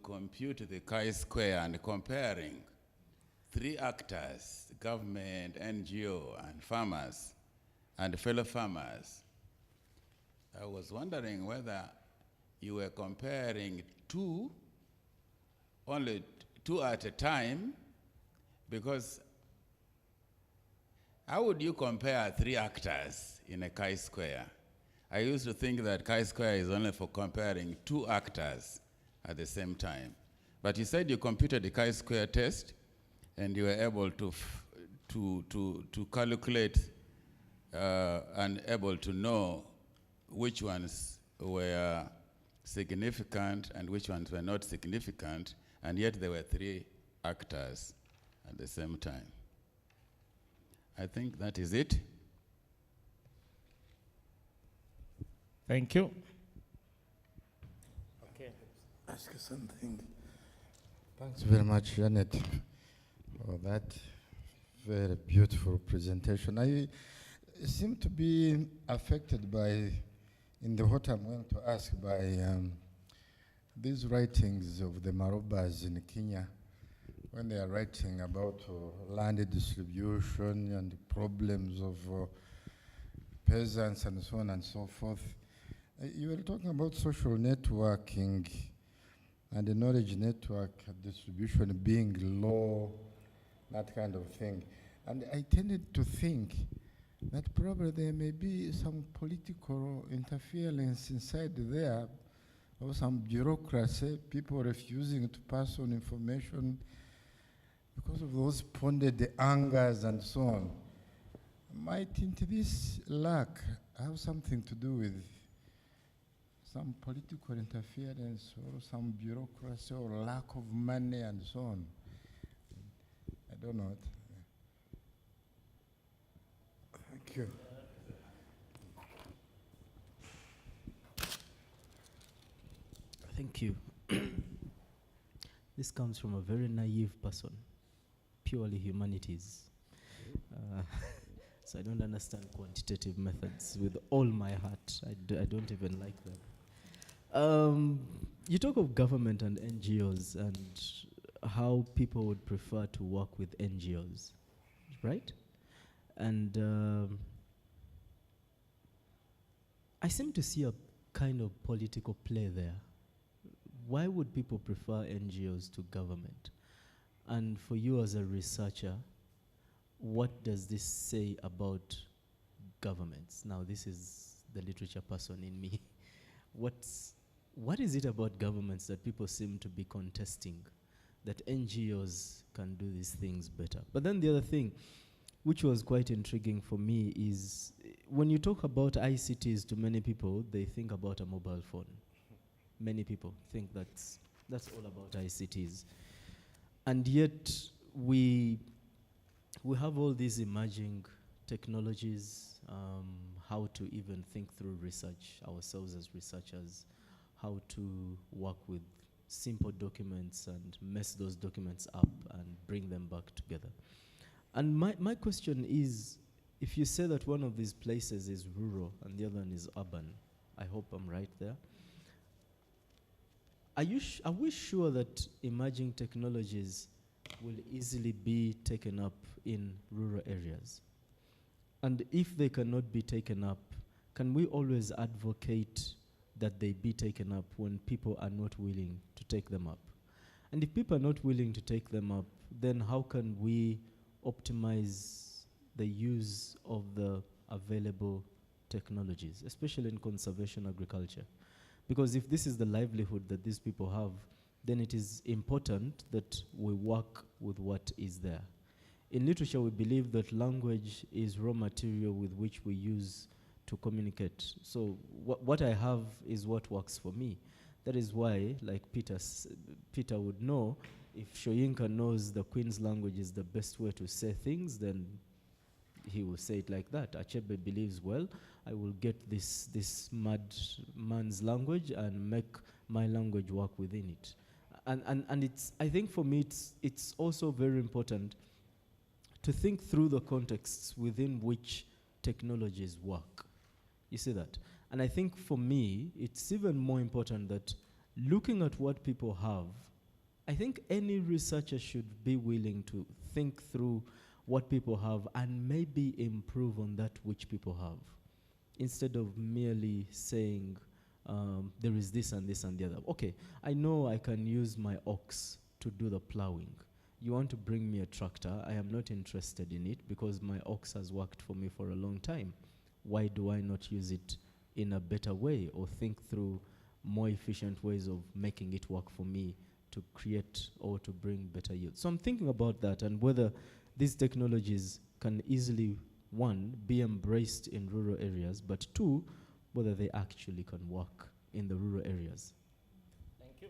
compute the chi-square and comparing 3 actors, government, NGO, and farmers, and fellow farmers, I was wondering whether you were comparing only two at a time, because how would you compare 3 actors in a chi-square? I used to think that chi-square is only for comparing 2 actors at the same time. But you said you computed the chi-square test and you were able to calculate and able to know which ones were significant and which ones were not significant, And yet there were 3 actors at the same time. I think that is it. Thank you. Okay. Ask something. Thanks very much, Janet, for that very beautiful presentation. I seem to be affected by, in the what I'm going to ask, by these writings of the Marobas in Kenya, when they are writing about land distribution and the problems of peasants and so on and so forth. You were talking about social networking and the knowledge network distribution being low, that kind of thing. And I tended to think that probably there may be some political interference inside there, or some bureaucracy, people refusing to pass on information because of those ponded angers and so on. Mightn't this lack have something to do with some political interference or some bureaucracy or lack of money and so on? I don't know. Thank you. Thank you. This comes from a very naive person, purely humanities. So I don't understand quantitative methods with all my heart. I don't even like them. You talk of government and NGOs and how people would prefer to work with NGOs, right? And I seem to see a kind of political play there. Why would people prefer NGOs to government? And for you as a researcher, what does this say about governments? Now, this is the literature person in me. What is it about governments that people seem to be contesting, that NGOs can do these things better? But then the other thing, which was quite intriguing for me, is when you talk about ICTs to many people, they think about a mobile phone. Many people think that's all about ICTs. And yet we have all these emerging technologies, how to even think through research ourselves as researchers, how to work with simple documents and mess those documents up and bring them back together. And my question is, if you say that one of these places is rural and the other one is urban, I hope I'm right there, are we sure that emerging technologies will easily be taken up in rural areas? And if they cannot be taken up, can we always advocate that they be taken up when people are not willing to take them up? And if people are not willing to take them up, then how can we optimize the use of the available technologies, especially in conservation agriculture? Because if this is the livelihood that these people have, then it is important that we work with what is there. In literature, we believe that language is raw material with which we use to communicate. So what I have is what works for me. That is why, like Peter would know, if Shoyinka knows the Queen's language is the best way to say things, then he will say it like that. Achebe believes, well, I will get this mad man's language and make my language work within it. And it's, I think for me, it's also very important to think through the contexts within which technologies work. You see that? And I think for me, it's even more important that looking at what people have, I think any researcher should be willing to think through what people have and maybe improve on that which people have, instead of merely saying, there is this and this and the other. Okay, I know I can use my ox to do the plowing. You want to bring me a tractor, I am not interested in it because my ox has worked for me for a long time. Why do I not use it in a better way or think through more efficient ways of making it work for me to create or to bring better yield? So I'm thinking about that and whether these technologies can easily, one, be embraced in rural areas, but two, whether they actually can work in the rural areas. Thank you.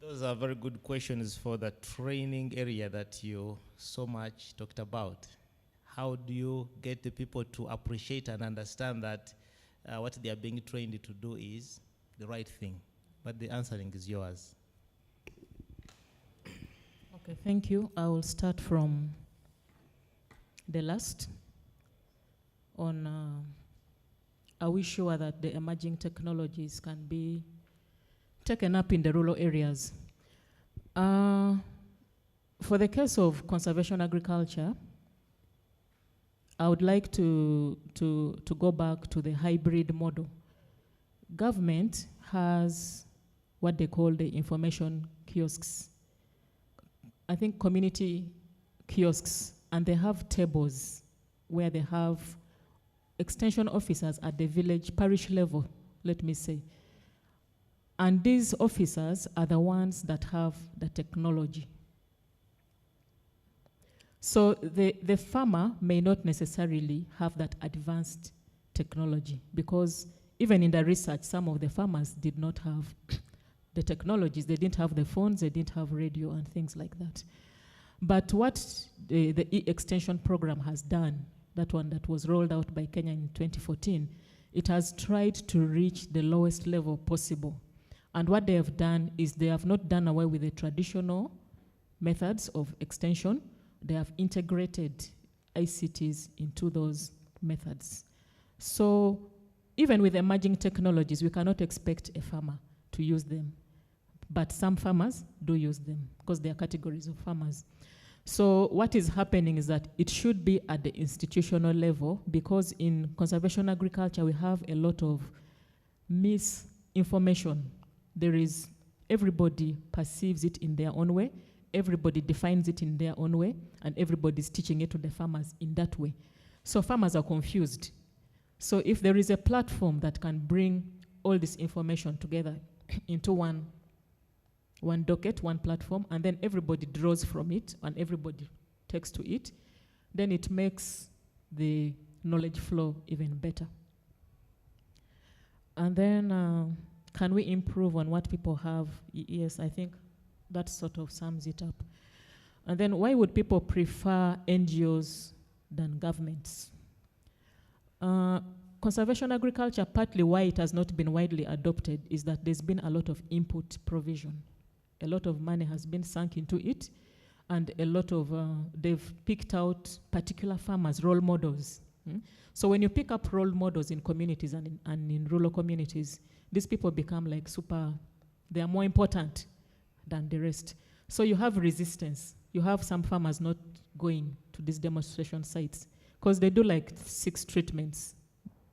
Those are very good questions for the training area that you so much talked about. How do you get the people to appreciate and understand that what they are being trained to do is the right thing? But the answering is yours. Okay, thank you. I will start from the last on are we sure that the emerging technologies can be taken up in the rural areas? For the case of conservation agriculture, I would like to go back to the hybrid model. Government has what they call the information kiosks. I think community kiosks, and they have tables where they have extension officers at the village, parish level, let me say. And these officers are the ones that have the technology. So the farmer may not necessarily have that advanced technology, because even in the research, some of the farmers did not have the technologies. They didn't have the phones, they didn't have radio and things like that. But what the e-extension program has done, that one that was rolled out by Kenya in 2014, it has tried to reach the lowest level possible. And what they have done is they have not done away with the traditional methods of extension. They have integrated ICTs into those methods. So even with emerging technologies, we cannot expect a farmer to use them. But some farmers do use them because they are categories of farmers. So what is happening is that it should be at the institutional level, because in conservation agriculture, we have a lot of misinformation. Everybody perceives it in their own way, everybody defines it in their own way, and everybody's teaching it to the farmers in that way. So farmers are confused. So if there is a platform that can bring all this information together into one docket, one platform, and then everybody draws from it and everybody takes to it, then it makes the knowledge flow even better. And then can we improve on what people have? Yes, I think that sort of sums it up. And then why would people prefer NGOs than governments? Conservation agriculture, partly why it has not been widely adopted is that there's been a lot of input provision. A lot of money has been sunk into it, and a lot of, they've picked out particular farmers, role models. So when you pick up role models in communities and in rural communities, these people become like they are more important than the rest. So you have resistance. You have some farmers not going to these demonstration sites because they do like 6 treatments.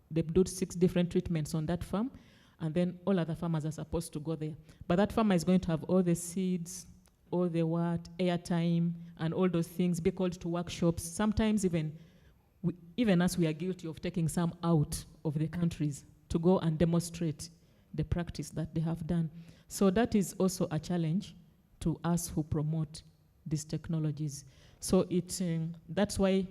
They do 6 different treatments on that farm, and then all other farmers are supposed to go there. But that farmer is going to have all the seeds, all the airtime, and all those things, be called to workshops. Sometimes even us, we are guilty of taking some out of the countries to go and demonstrate the practice that they have done. So that is also a challenge to us who promote these technologies. So that's why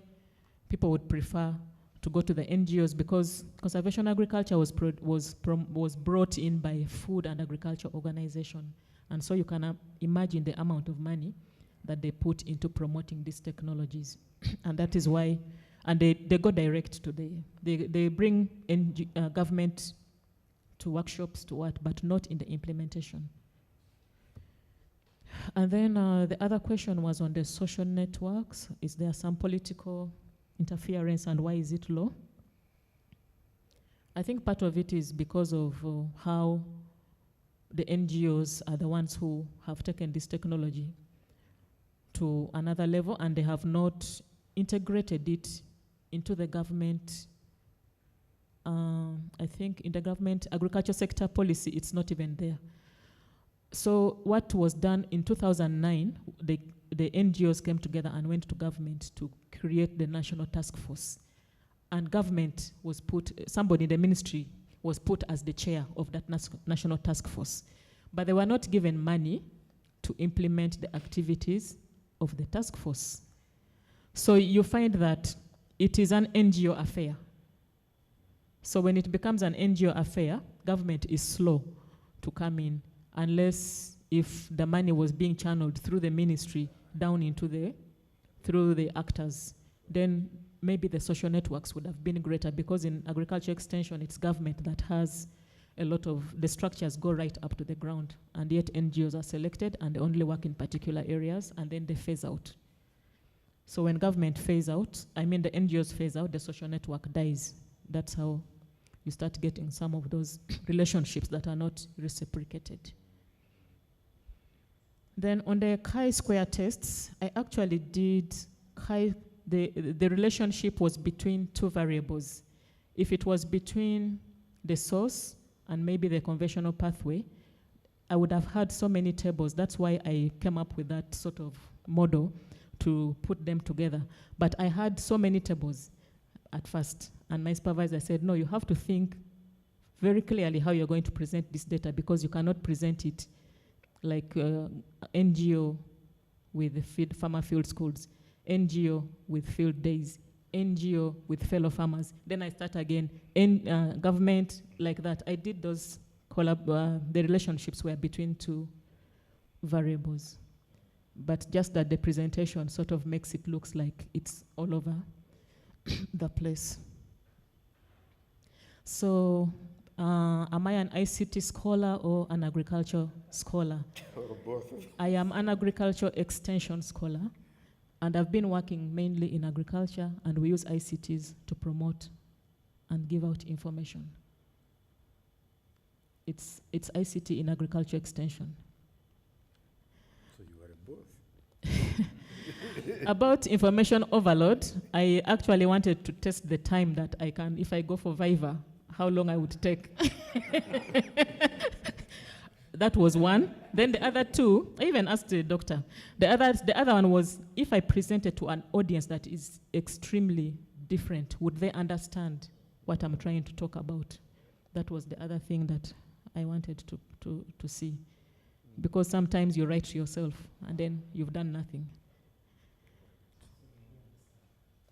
people would prefer to go to the NGOs, because conservation agriculture was brought in by Food and Agriculture Organization. And so you can imagine the amount of money that they put into promoting these technologies. And that is why, and they go direct to they bring government to workshops to what, but not in the implementation. And then the other question was on the social networks. Is there some political interference, and why is it low? I think part of it is because of how the NGOs are the ones who have taken this technology to another level, and they have not integrated it into the government. I think in the government agriculture sector policy, it's not even there. So what was done in 2009, the NGOs came together and went to government to create the national task force. And government was somebody in the ministry was put as the chair of that national task force. But they were not given money to implement the activities of the task force. So you find that it is an NGO affair. So when it becomes an NGO affair, government is slow to come in unless if the money was being channeled through the ministry down into through the actors, then maybe the social networks would have been greater, because in agriculture extension, it's government that has a lot of, the structures go right up to the ground, and yet NGOs are selected and they only work in particular areas, and then they phase out. So when government phase out, I mean the NGOs phase out, the social network dies. That's how you start getting some of those relationships that are not reciprocated. Then on the chi-square tests, I actually did the relationship was between two variables. If it was between the source and maybe the conventional pathway, I would have had so many tables. That's why I came up with that sort of model to put them together. But I had so many tables at first, and my supervisor said, no, you have to think very clearly how you're going to present this data, because you cannot present it like NGO with the farmer field schools, NGO with field days, NGO with fellow farmers. Then I start again, government, like that. I did those the relationships were between two variables. But just that the presentation sort of makes it looks like it's all over the place. So, am I an ICT scholar or an agriculture scholar? Or both. I am an agriculture extension scholar, and I've been working mainly in agriculture, and we use ICTs to promote and give out information. It's ICT in agriculture extension. So you are both. About information overload, I actually wanted to test the time that I can, if I go for Viva, how long I would take. That was one. Then the other two, I even asked the doctor. The other one was, if I presented to an audience that is extremely different, would they understand what I'm trying to talk about? That was the other thing that I wanted to see. Because sometimes you write to yourself and then you've done nothing.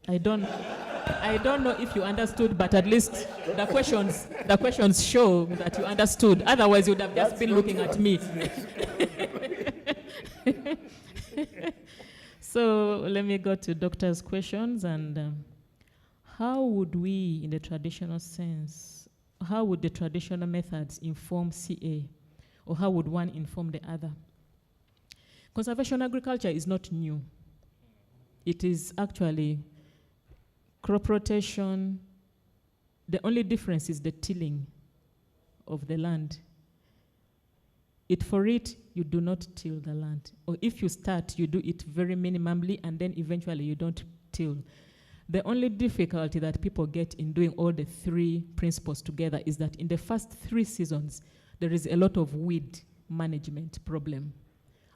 I don't know if you understood, but at least the questions show that you understood. Otherwise, you would have just been looking at me. So let me go to doctor's questions. And how would we, in the traditional sense, how would the traditional methods inform CA? Or how would one inform the other? Conservation agriculture is not new. It is actually crop rotation. The only difference is the tilling of the land. For it, you do not till the land. Or if you start, you do it very minimally, and then eventually you don't till. The only difficulty that people get in doing all the three principles together is that in the first 3 seasons, there is a lot of weed management problem,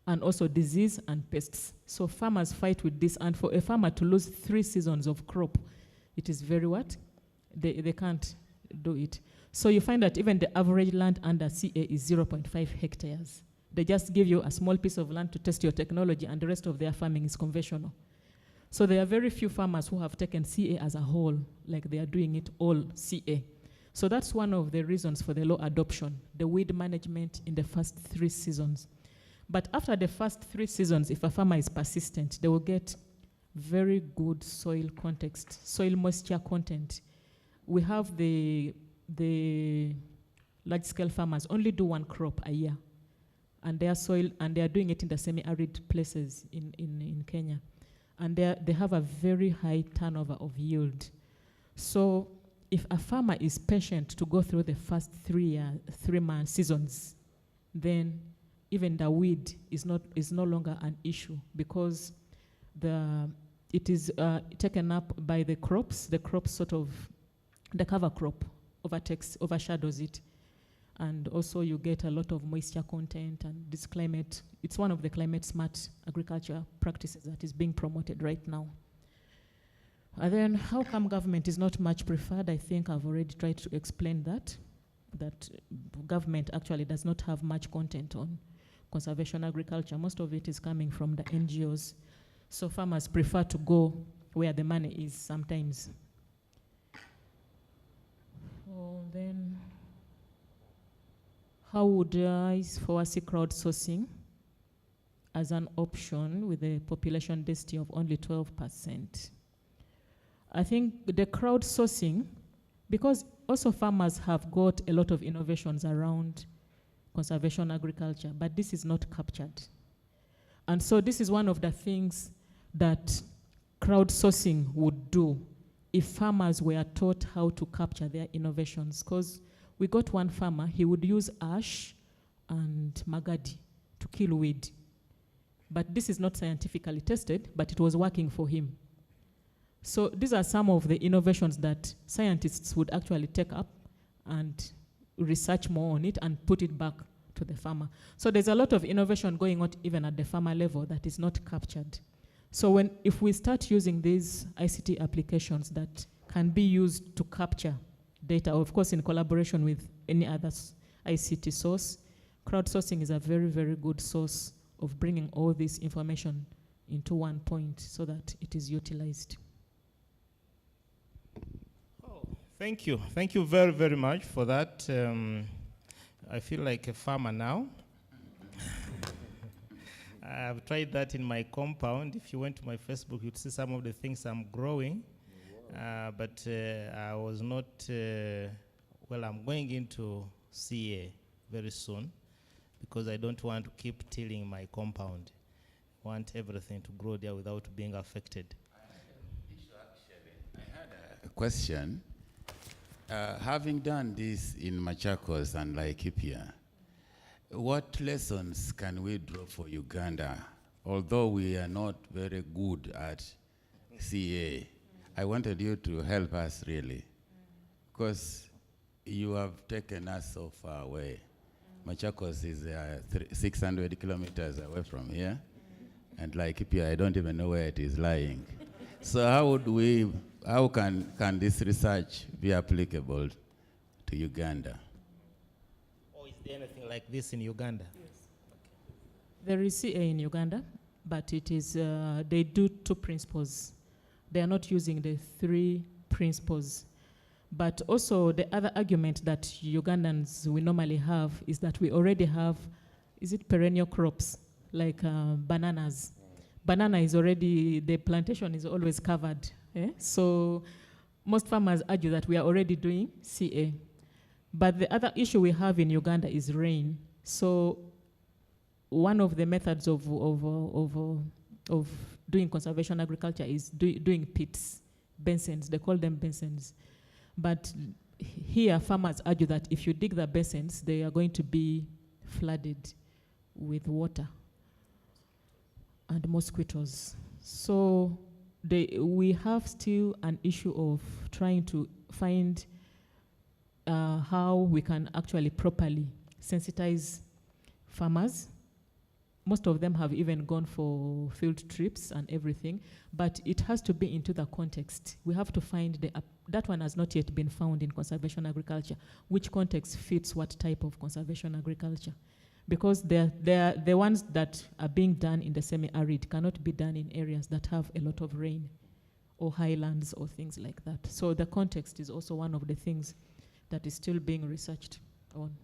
and also disease and pests. So farmers fight with this, and for a farmer to lose 3 seasons of crop, it is very what? They can't do it. So you find that even the average land under CA is 0.5 hectares. They just give you a small piece of land to test your technology, and the rest of their farming is conventional. So there are very few farmers who have taken CA as a whole, like they are doing it all CA. So that's one of the reasons for the low adoption, the weed management in the first 3 seasons. But after the first 3 seasons, if a farmer is persistent, they will get very good soil context, soil moisture content. We have the large-scale farmers only do 1 crop a year, and their soil, and they are doing it in the semi-arid places in Kenya. And they have a very high turnover of yield. So if a farmer is patient to go through the first 3 month seasons, then even the weed is no longer an issue, because it is taken up by the crops. The crops sort of, the cover crop overshadows it. And also you get a lot of moisture content, and this climate, it's one of the climate smart agriculture practices that is being promoted right now. And then how come government is not much preferred? I think I've already tried to explain that government actually does not have much content on conservation agriculture. Most of it is coming from the NGOs. So farmers prefer to go where the money is sometimes. Oh, then how would I foresee crowdsourcing as an option with a population density of only 12%. I think the crowdsourcing, because also farmers have got a lot of innovations around conservation agriculture, but this is not captured. And so this is one of the things that crowdsourcing would do if farmers were taught how to capture their innovations. Because we got one farmer, he would use ash and magadi to kill weed. But this is not scientifically tested, but it was working for him. So these are some of the innovations that scientists would actually take up and research more on it and put it back to the farmer. So there's a lot of innovation going on even at the farmer level that is not captured. So if we start using these ICT applications that can be used to capture data, of course in collaboration with any other ICT source, crowdsourcing is a very, very good source of bringing all this information into one point so that it is utilized. Thank you. Thank you very, very much for that. I feel like a farmer now. I've tried that in my compound. If you went to my Facebook, you'd see some of the things I'm growing. But I was not, well, I'm going into CA very soon because I don't want to keep tilling my compound. I want everything to grow there without being affected. I had a question. Having done this in Machakos and Laikipia, what lessons can we draw for Uganda? Although we are not very good at CA, I wanted you to help us really, because you have taken us so far away. Machakos is 600 kilometers away from here, and Laikipia, I don't even know where it is lying. So how can this research be applicable to Uganda? Or is there anything like this in Uganda? Yes. Okay. There is CA in Uganda, but it is, they do 2 principles. They are not using the 3 principles. But also the other argument that Ugandans we normally have is that we already have, is it perennial crops, like bananas. Banana is already, the plantation is always covered. So most farmers argue that we are already doing CA. But the other issue we have in Uganda is rain. So one of the methods of doing conservation agriculture is doing pits, basins. They call them basins. But here farmers argue that if you dig the basins, they are going to be flooded with water and mosquitoes. So we have still an issue of trying to find how we can actually properly sensitize farmers. Most of them have even gone for field trips and everything, but it has to be into the context. We have to find that one has not yet been found in conservation agriculture. Which context fits what type of conservation agriculture? Because the ones that are being done in the semi-arid cannot be done in areas that have a lot of rain or highlands or things like that. So the context is also one of the things that is still being researched on.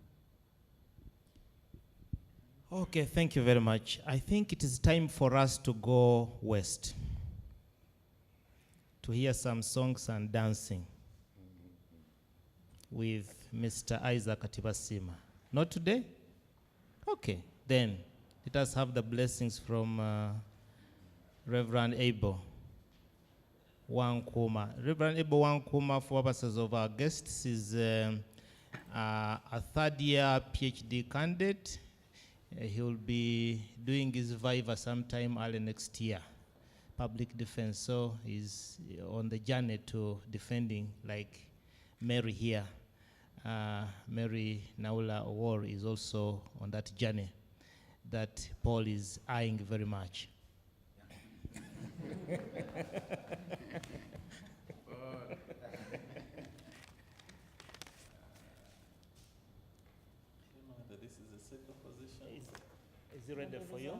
Okay, thank you very much. I think it is time for us to go west to hear some songs and dancing with Mr. Isaac Atibasima. Not today? Okay, then let us have the blessings from Reverend Abel Wankuma. Reverend Abel Wankuma, for purposes of our guests, is a third-year PhD candidate. He will be doing his Viva sometime early next year, public defense. So he's on the journey to defending, like Mary here. Mary Naula Awar is also on that journey that Paul is eyeing very much. Is it ready for you?